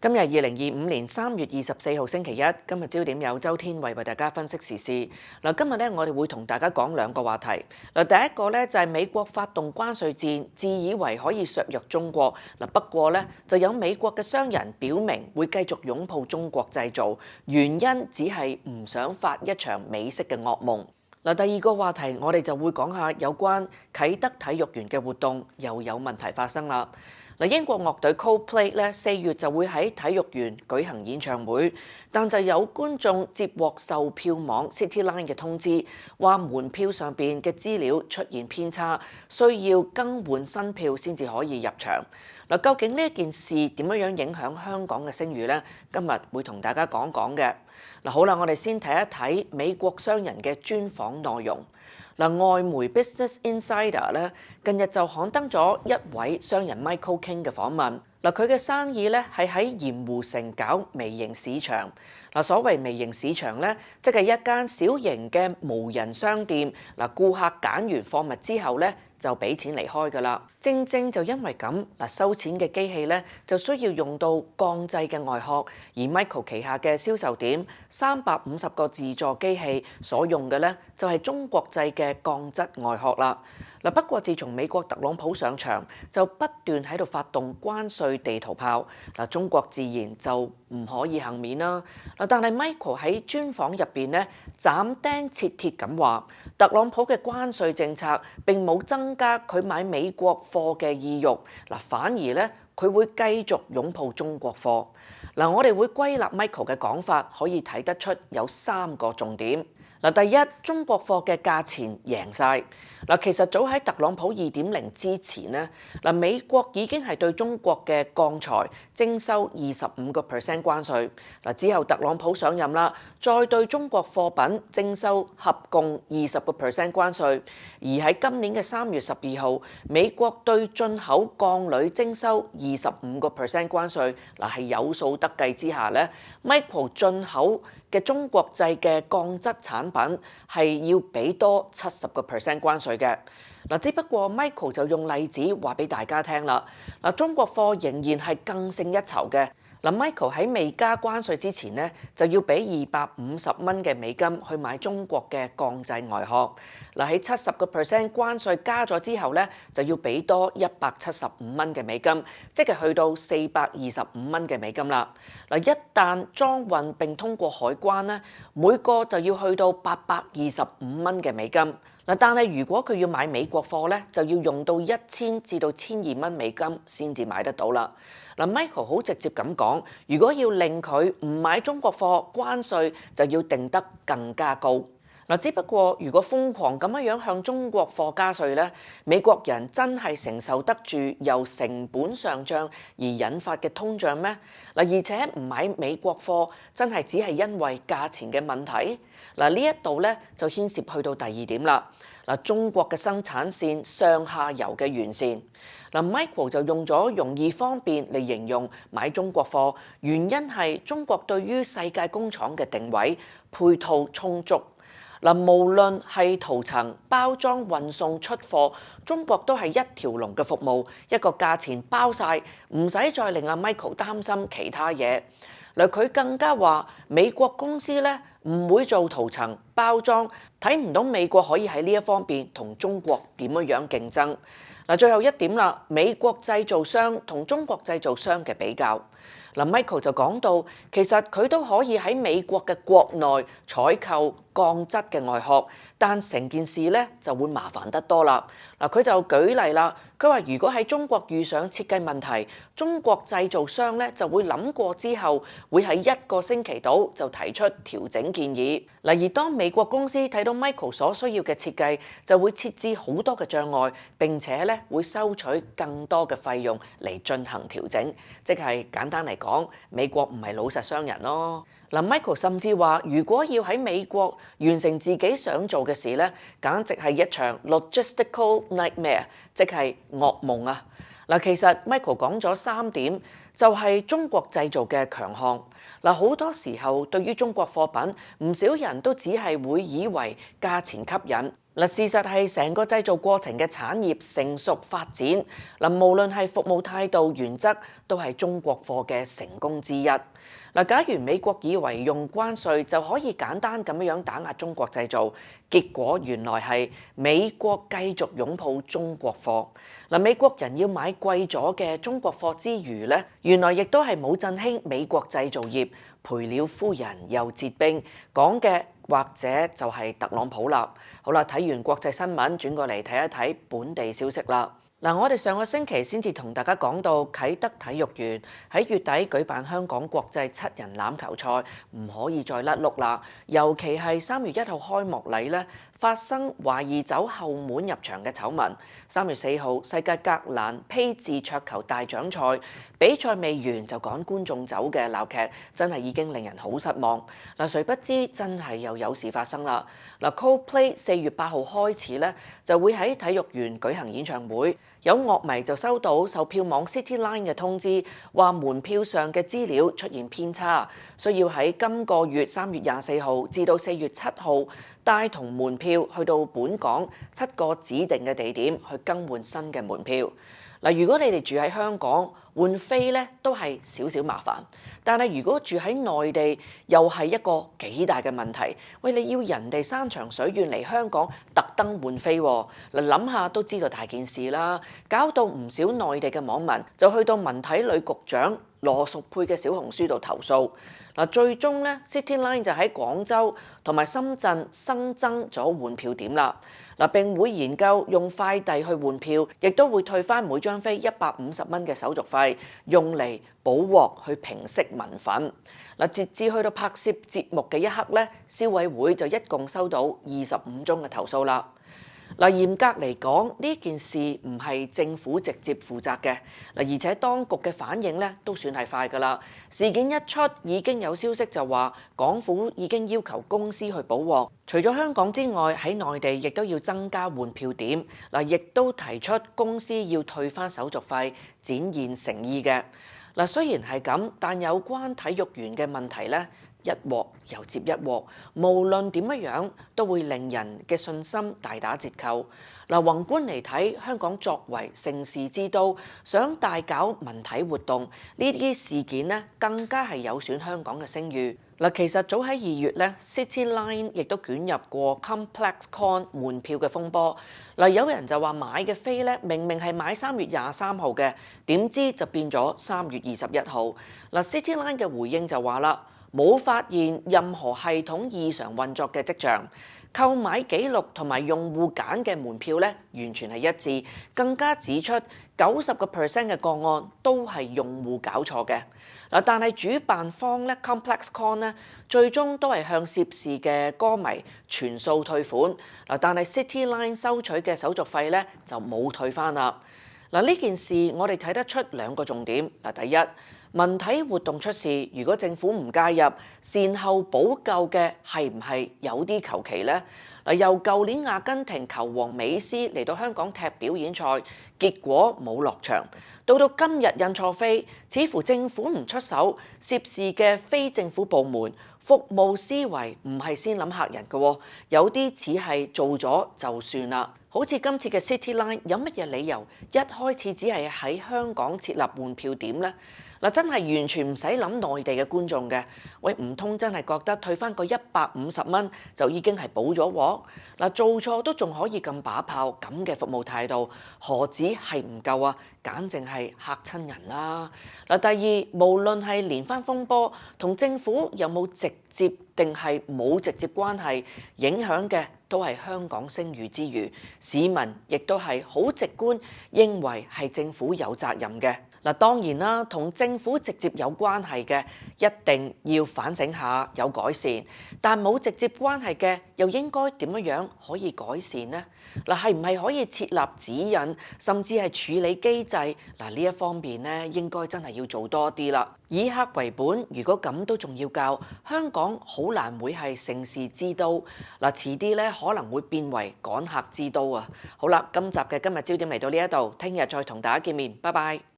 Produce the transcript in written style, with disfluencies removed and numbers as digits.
今日2025年3月24號星期一，今日焦點有周天為大家分析時事。嗱，今日咧我哋會同大家講兩個話題。嗱，第一個咧就係美國發動關稅戰，自以為可以削弱中國。嗱，不過咧就有美國嘅商人表明會繼續擁抱中國製造，原因只係唔想發一場美式嘅噩夢。嗱，第二個話題我哋就會講下有關啟德體育園嘅活動又有問題發生啦。嗱，英國樂隊 Coldplay 咧4月就會喺體育園舉行演唱會，但就有觀眾接獲售票網 Cityline 嘅通知，話門票上邊嘅資料出現偏差，需要更換新票先至可以入場。嗱，究竟呢一件事點樣影響香港嘅聲譽呢？今日會同大家講講嘅。嗱，好啦，我哋先睇一睇美國商人嘅專訪內容。嗱，外媒 Business Insider 咧近日就刊登咗一位商人 Michael King 嘅訪問。嗱，佢嘅生意咧係喺鹽湖城搞微型市場。嗱，所謂微型市場咧，即係一間小型嘅無人商店。嗱，顧客揀完貨物之後咧，就俾錢離開㗎啦。正就因為咁，嗱，收錢嘅機器咧就需要用到鋼製嘅外殼，而 Michael 旗下嘅銷售點350個自助機器所用嘅咧就係中國製嘅鋼質外殼啦。嗱，不過自從美國特朗普上場，就不斷喺度發動關稅地圖炮，嗱，中國自然就唔可以幸免啦。嗱，但係 Michael 喺專訪入邊咧斬釘截鐵咁話，特朗普嘅關稅政策並冇增加佢買美國貨嘅意欲，嗱，反而咧佢會繼續擁抱中國貨。嗱，我哋會歸納 Michael 嘅講法，可以睇得出有3個重點。嗱，第一，中國貨嘅價錢贏晒。嗱，其實早喺特朗普2.0之前咧，嗱，美國已經係對中國嘅鋼材徵收25% 關稅。嗱，之後特朗普上任啦，再對中國貨品徵收合共20% 關稅。而喺今年嘅3月12號，美國對進口鋼鋁徵收25% 關稅。嗱，係有數得計之下咧，Michael 進口嘅中國製嘅鋼質產品係要俾多70% 關稅嘅。嗱，只不過 Michael 就用例子話俾大家聽啦。嗱，中國貨仍然係更勝一籌嘅。嗱，Michael 喺未加關稅之前咧，就要俾250蚊嘅美金去買中國嘅鋼製外殼。嗱，喺70% 關稅加咗之後咧，就要俾多175蚊嘅美金，即係去到425蚊嘅美金啦。嗱，一旦裝運並通過海關咧，每個就要去到825蚊嘅美金。嗱，但係如果佢要買美國貨咧，就要用到1000至到1200蚊美金先至買得到啦。嗱，Michael 好直接咁講，如果要令佢唔買中國貨，關稅就要定得更加高。嗱，只不過如果瘋狂咁樣向中國貨加稅咧，美國人真係承受得住由成本上漲而引發嘅通脹咩？嗱，而且唔買美國貨真係只係因為價錢嘅問題？嗱，呢一度咧就牽涉去到第2點啦。嗱，中國嘅生產線上下游嘅完善。嗱，Michael 就用咗容易方便嚟形容買中國貨，原因係中國對於世界工廠嘅定位配套充足。嗱，無論係塗層、包裝、運送、出貨，中國都係一條龍嘅服務，一個價錢包晒，唔使再令阿 Michael 擔心其他嘢。嗱，佢更加話美國公司咧唔會做塗層、包裝，睇唔到美國可以喺呢一方面同中國點樣競爭。嗱，最後一點啦，美國製造商同中國製造商嘅比較。嗱，Michael 就講到，其實佢都可以喺美國嘅國內採購鋼質嘅外殼，但成件事咧就會麻煩得多啦。嗱，佢就舉例啦，佢話如果喺中國遇上設計問題，中國製造商咧就會諗過之後，會喺1個星期度就提出調整建議。嗱，而當美國公司睇到 Michael 所需要嘅設計，就會設置好多嘅障礙，並且咧會收取更多嘅費用嚟進行調整，即係簡單嚟講，美國唔係老實商人咯。嗱，Michael 甚至話，如果要喺美國完成自己想做嘅事咧，簡直係一場 logistical nightmare， 即係噩夢啊！嗱，其實 Michael 講咗3點，就係中國製造嘅強項。嗱，好多時候對於中國貨品，唔少人都只係會以為價錢吸引，嗱，事實係成個製造過程嘅產業成熟發展，嗱，無論係服務態度、原則，都係中國貨嘅成功之一。嗱，假如美國以為用關稅就可以簡單咁樣打壓中國製造，結果原來係美國繼續擁抱中國貨。嗱，美國人要買貴咗嘅中國貨之餘咧，原來亦都係冇振興美國製造業，賠了夫人又折兵，講嘅或者就係特朗普啦。好啦，睇完國際新聞，轉過嚟睇一睇本地消息啦。嗱，我哋上個星期先至同大家講到啟德體育園喺月底舉辦香港國際7人欖球賽，唔可以再甩碌啦。尤其係3月1號開幕禮咧，發生懷疑走後門入場嘅醜聞。3月4號世界格蘭披治桌球大獎賽比賽未完就趕觀眾走嘅鬧劇，真係已經令人好失望。嗱，誰不知真係又有事發生啦。嗱，Coldplay 4月8號開始咧就會喺體育園舉行演唱會。有樂迷就收到售票網 CityLine 嘅通知，話門票上嘅資料出現偏差，需要喺今個月3月24號至到4月7號帶同門票去到本港7個指定嘅地點去更換新嘅門票。嗱，如果你哋住喺香港，換飛咧都係少少麻煩，但係如果住喺內地，又係一個幾大嘅問題。喂，你要人哋山長水遠嚟香港特登換飛喎，嗱，諗下都知道大件事啦，搞到唔少內地嘅網民就去到文體旅局長羅淑佩嘅小紅書度投訴。嗱，最終咧 CityLine 就喺廣州同埋深圳新增咗換票點啦。嗱，並會研究用快遞去換票，亦都會退翻每張飛150蚊嘅手續費，用嚟補鑊去平息民憤。嗱，截至去到拍攝節目嘅一刻咧，消委會就一共收到25宗嘅投訴啦。嗱，嚴格嚟講，呢件事唔係政府直接負責嘅。嗱，而且當局嘅反應咧都算係快㗎啦。事件一出，已經有消息就話港府已經要求公司去補鑊。除咗香港之外，喺內地亦都要增加換票點。嗱，亦都提出公司要退翻手續費，展現誠意嘅。嗱，雖然係咁，但有關體育園嘅問題咧，一鑊又接一鑊，無論點樣都會令人嘅信心大打折扣。嗱，宏觀嚟睇，香港作為盛事之都，想大搞文體活動，呢啲事件咧更加係有損香港嘅聲譽。嗱，其實早喺2月咧 ，CityLine 亦都捲入過 ComplexCon 換票嘅風波。嗱，有人就話買嘅飛咧，明明係買3月23號嘅，點知就變咗3月21號。嗱，CityLine 嘅回應就話啦，冇發現任何系統異常運作嘅跡象，購買記錄同埋用戶揀嘅門票咧完全係一致，更加指出90% 嘅個案都係用戶搞錯嘅。嗱，但係主辦方咧 ComplexCon 咧最終都係向涉事嘅歌迷全數退款。嗱，但係 CityLine 收取嘅手續費咧就冇退翻啦。嗱，呢件事我哋睇得出2個重點。嗱，第一，文體活動出事，如果政府唔介入，善後補救嘅係唔係有啲求其呢？嗱，由舊年阿根廷球王美斯嚟到香港踢表演賽，結果冇落場，到今日印錯飛，似乎政府唔出手，涉事嘅非政府部門服務思維唔係先諗客人嘅，有啲似係做咗就算啦。好似今次嘅 CityLine，有乜嘢理由一開始只係喺香港設立換票點呢？嗱，真係完全唔使諗內地嘅觀眾嘅，喂，唔通真係覺得退翻個150蚊就已經係補咗鑊？嗱，做錯都仲可以咁把炮，咁嘅服務態度，何止係唔夠啊？簡直係嚇親人啦！嗱，第二，無論係連番風波同政府有冇直接定係冇直接關係，影響嘅都係香港聲譽之餘，市民亦都係好直觀認為係政府有責任嘅。嗱，當然啦，同政府直接有關係嘅，一定要反省下有改善，但冇直接關係嘅，又應該點樣可以改善呢？嗱，係唔係可以設立指引，甚至係處理機制？嗱，呢一方面咧，應該真係要做多啲啦。以客為本，如果咁都仲要教，香港好難會係盛事之都。嗱，遲啲咧可能會變為趕客之都啊！好啦，今日焦點嚟到呢一度，聽日再同大家見面，拜拜。